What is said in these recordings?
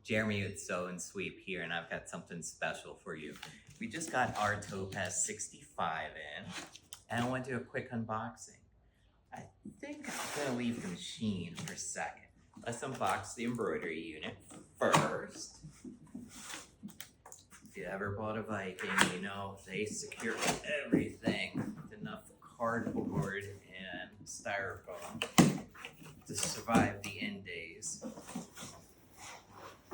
Jeremy with Sew and Sweep here, and I've got something special for you. We just got our Topaz 65 in, and I want to do a quick unboxing. I think I'm gonna leave the machine for a second. Let's unbox the embroidery unit first. If you ever bought a Viking, you know they secure everything with enough cardboard and styrofoam to survive the end days.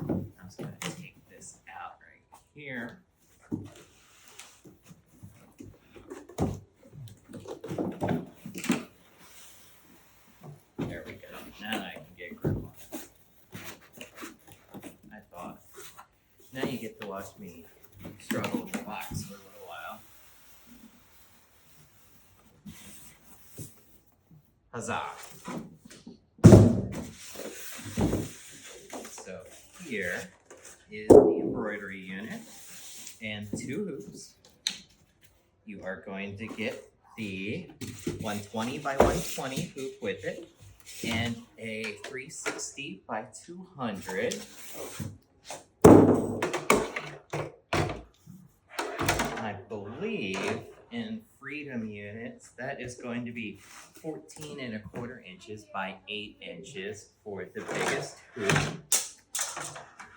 I'm just gonna take this out right here. There we go. Now I can get grip on it. I thought. Now you get to watch me struggle with the box for a little while. Huzzah! So here is the embroidery unit and 2 hoops. You are going to get the 120 by 120 hoop with it and a 360 by 200. I believe in Freedom units, that is going to be 14 1/4 inches by 8 inches for the biggest hoop.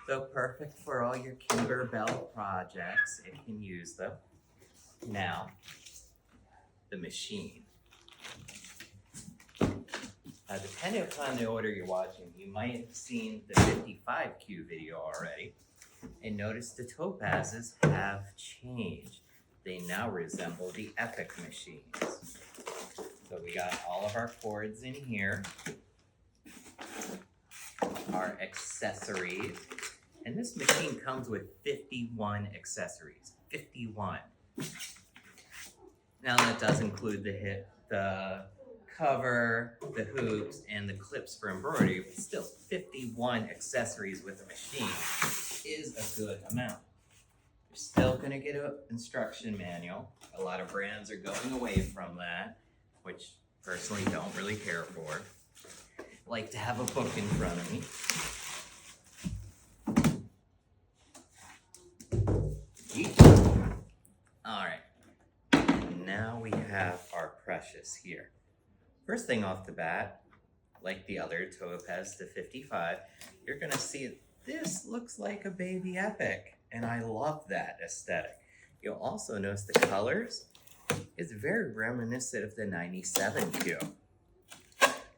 So perfect for all your Kimberbell projects. It can use them. Now, the machine. Depending upon the order you're watching, you might have seen the 55Q video already and notice the Topazes have changed. They now resemble the Epic machines. So we got all of our cords in here, our accessories, and this machine comes with 51 accessories. 51. Now that does include the cover, the hoops, and the clips for embroidery, but still 51 accessories with a machine is a good amount. You're still gonna get an instruction manual. A lot of brands are going away from that, which personally don't really care for. I like to have a book in front of me. All right, now we have our precious here. First thing off the bat, like the other Topaz, the 55, you're gonna see this looks like a baby Epic, and I love that aesthetic. You'll also notice the colors is very reminiscent of the 97Q.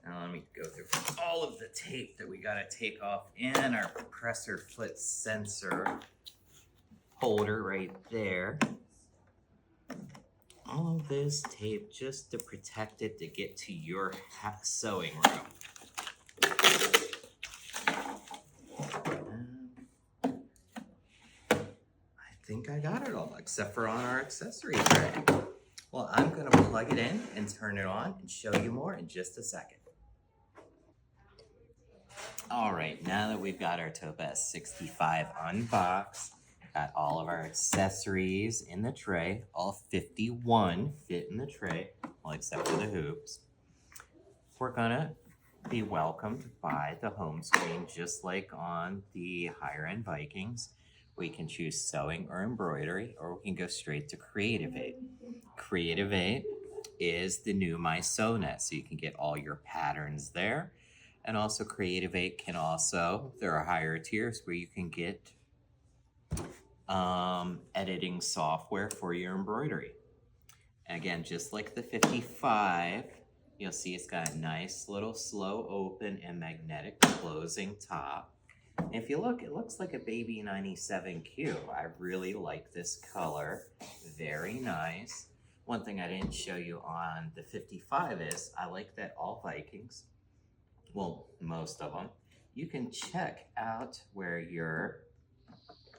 Now let me go through all of the tape that we gotta take off and our compressor foot sensor holder right there. All of this tape just to protect it to get to your sewing room. I think I got it all, except for on our accessory tray. Well, I'm gonna plug it in and turn it on and show you more in just a second. All right, now that we've got our Topaz 65 unboxed, got all of our accessories in the tray, all 51 fit in the tray, well, except for the hoops. We're gonna be welcomed by the home screen, just like on the higher end Vikings. We can choose sewing or embroidery, or we can go straight to Creative Aid. Creative Aid is the new My Sew Net, so you can get all your patterns there. And also Creative Aid can also, there are higher tiers where you can get editing software for your embroidery. Again, just like the 55, you'll see it's got a nice little slow open and magnetic closing top. And if you look, it looks like a baby 97Q. I really like this color. Very nice. One thing I didn't show you on the 55 is I like that all Vikings, well, most of them, you can check out where your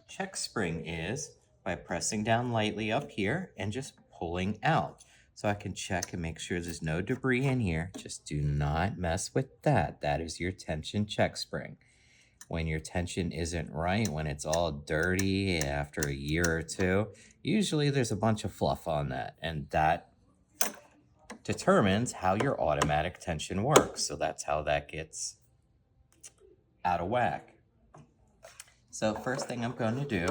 check spring is by pressing down lightly up here and just pulling out. So I can check and make sure there's no debris in here. Just do not mess with that. That is your tension check spring. When your tension isn't right, when it's all dirty after a year or two, usually there's a bunch of fluff on that, and that determines how your automatic tension works. So that's how that gets out of whack. So first thing I'm going to do,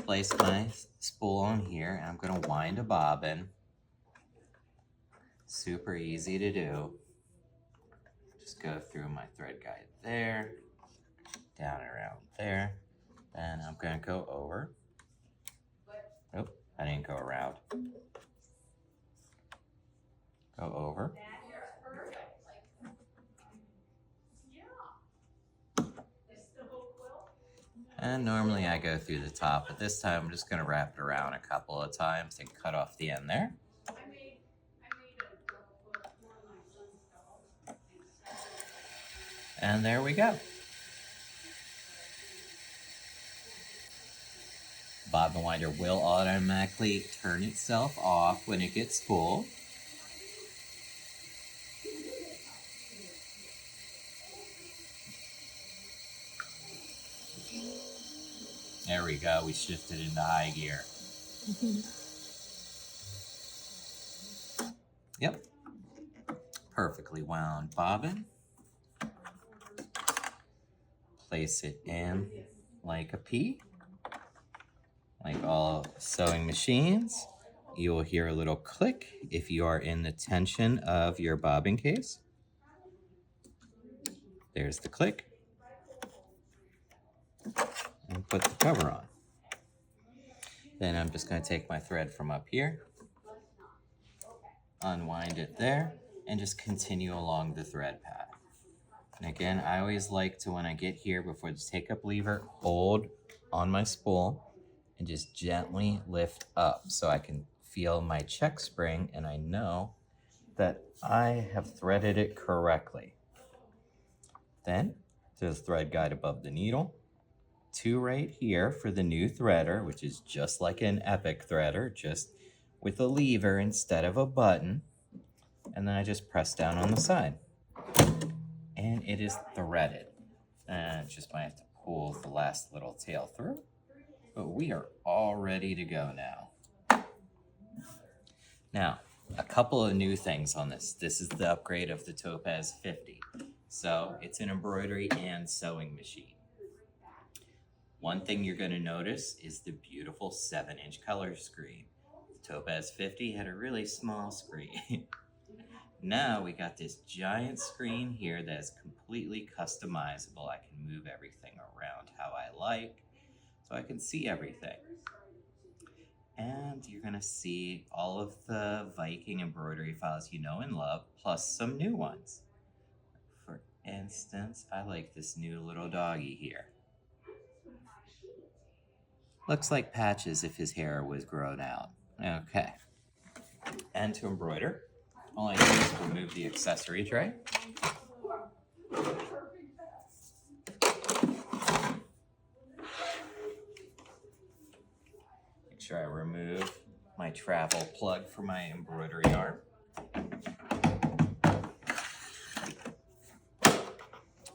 place my spool on here, and I'm going to wind a bobbin. Super easy to do. Just go through my thread guide there, down around there, and I'm going to go over. Oh, I didn't go around. Go over. And normally I go through the top, but this time I'm just going to wrap it around a couple of times and cut off the end there. And there we go. Bobbin winder will automatically turn itself off when it gets full. There we go, we shifted into high gear. Yep. Perfectly wound bobbin. Place it in like a P. Like all sewing machines. You will hear a little click if you are in the tension of your bobbin case. There's the click. And put the cover on. Then I'm just going to take my thread from up here, unwind it there, and just continue along the thread path. And again, I always like to, when I get here, before the take-up lever, hold on my spool and just gently lift up so I can feel my check spring and I know that I have threaded it correctly. Then, there's a thread guide above the needle. 2 right here for the new threader, which is just like an Epic threader, just with a lever instead of a button. And then I just press down on the side. And it is threaded. And just might have to pull the last little tail through. But we are all ready to go now. Now, a couple of new things on this. This is the upgrade of the Topaz 50. So it's an embroidery and sewing machine. One thing you're going to notice is the beautiful 7-inch color screen. The Topaz 50 had a really small screen. Now we got this giant screen here that is completely customizable. I can move everything around how I like, so I can see everything. And you're going to see all of the Viking embroidery files you know and love, plus some new ones. For instance, I like this new little doggy here. Looks like Patches if his hair was grown out. Okay. And to embroider, all I do is remove the accessory tray. Make sure I remove my travel plug for my embroidery arm.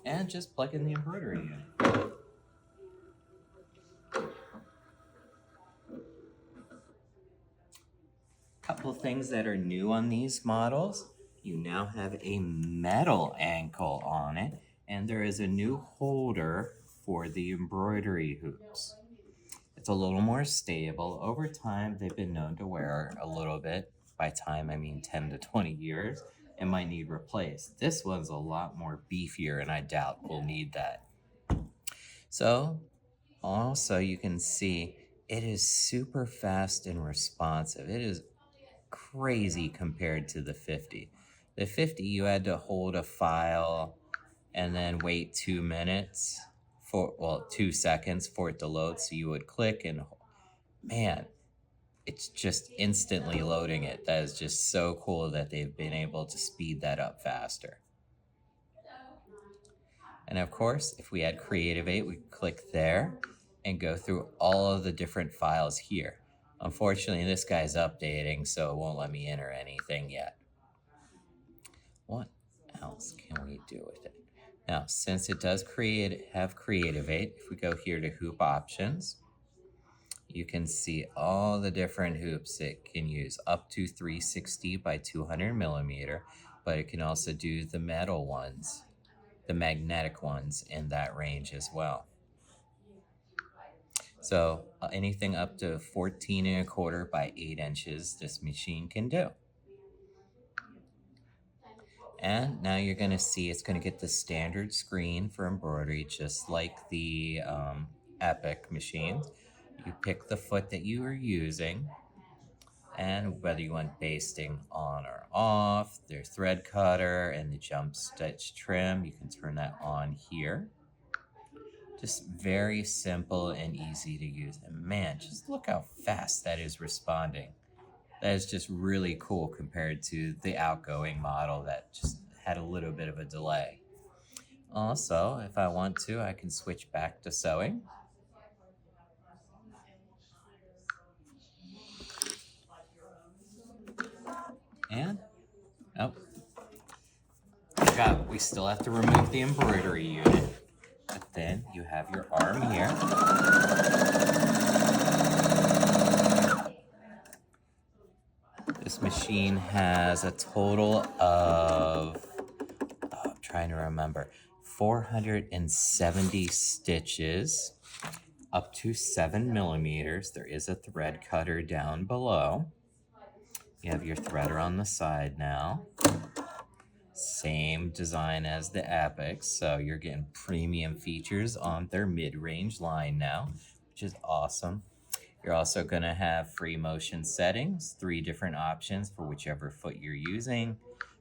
And just plug in the embroidery unit. Couple things that are new on these models. You now have a metal ankle on it, and there is a new holder for the embroidery hoops. It's a little more stable. Over time, they've been known to wear a little bit. By time, I mean 10 to 20 years, and might need replaced. This one's a lot more beefier, and I doubt we'll need that. So, also you can see it is super fast and responsive. It is crazy compared to the 50. The 50, you had to hold a file and then wait 2 minutes for, well, 2 seconds for it to load. So you would click and, man, it's just instantly loading it. That is just so cool that they've been able to speed that up faster. And of course, if we had Creative 8, we click there and go through all of the different files here. Unfortunately, this guy's updating, so it won't let me enter anything yet. What else can we do with it? Now, since it does have Creative 8, if we go here to Hoop Options, you can see all the different hoops it can use, up to 360 by 200 millimeter, but it can also do the metal ones, the magnetic ones in that range as well. So anything up to 14 1/4 by 8 inches, this machine can do. And now you're going to see it's going to get the standard screen for embroidery, just like the Epic machines. You pick the foot that you are using, and whether you want basting on or off, their thread cutter and the jump stitch trim, you can turn that on here. Just very simple and easy to use. And man, just look how fast that is responding. That is just really cool compared to the outgoing model that just had a little bit of a delay. Also, if I want to, I can switch back to sewing. And, oh, we still have to remove the embroidery unit. But then you have your arm here. This machine has a total of, I'm trying to remember, 470 stitches, up to 7 mm. There is a thread cutter down below. You have your threader on the side now. Same design as the Epic, so you're getting premium features on their mid-range line now, which is awesome. You're also going to have free motion settings, 3 different options for whichever foot you're using.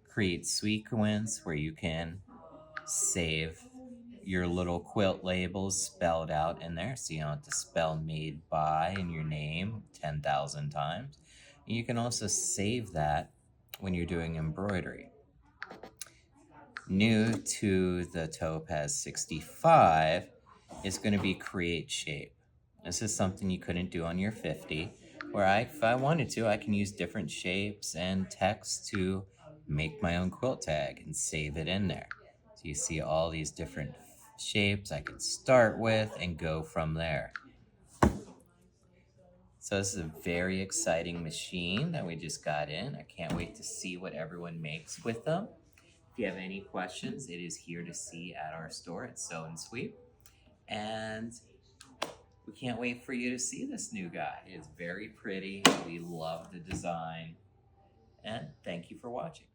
Create sequence where you can save your little quilt labels spelled out in there, so you don't have to spell made by in your name 10,000 times. And you can also save that when you're doing embroidery. New to the Topaz 65 is going to be create shape. This is something you couldn't do on your 50, where if I wanted to, I can use different shapes and text to make my own quilt tag and save it in there. So you see all these different shapes I can start with and go from there. So this is a very exciting machine that we just got in. I can't wait to see what everyone makes with them. If you have any questions, it is here to see at our store at Sew and Sweep. And we can't wait for you to see this new guy. It's very pretty. We love the design. And thank you for watching.